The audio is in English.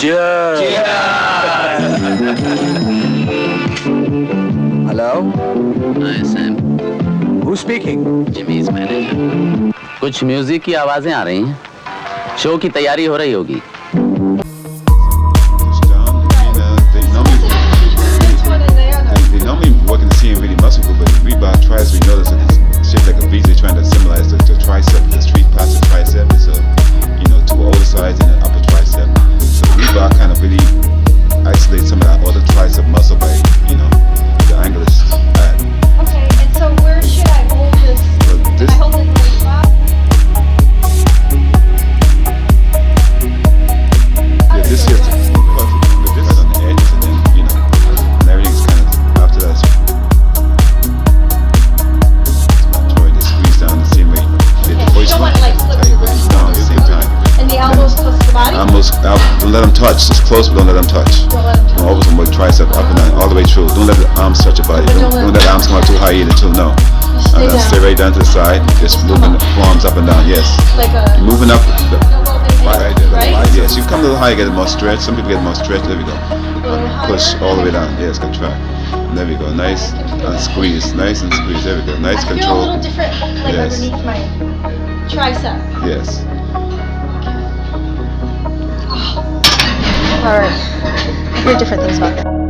Hello hi Sam, who speaking? Jimmy's manager. कुछ music की आवाजें आ रही हैं। शो की तैयारी हो रही होगी। They normally work in the scene really muscular, but Reebok tries, we notice that it's shaped like a V. They're trying to symbolize the tricep, the street plastic tricep. It's two older sides and an upper tricep. So Reebok kind of really isolates some of that other tricep muscle by, the angle is at. Okay, and so where should I hold this? But this, I hold it in the spot? yeah, this here is perfect. But this is on the edges, and then, and everything's kind of after that. It's not trying to squeeze down the same way you did the Okay, voice you don't want one. to like flip Tight, your but wrist no, at the same time. and the elbows close to the body? Don't let them touch. It's close, but don't let them touch. Don't let them touch. Always on the tricep up and down, all the way through. Don't let the arms touch your body. But Don't let the arms come out too high either, too. No. Stay down. Stay right down to the side. Just moving the forearms up and down. Yes. Like a Moving up. Right there. Right? Yes. You come a little higher, get it more stretch. Some people get more stretch. There we go. little Push higher. all the way down. Yes, good track. And there we go. Nice and squeeze. Nice and squeeze. There we go. Nice I feel a control. little different, like Yes. underneath my tricep. Yes. Alright. I hear different things about that.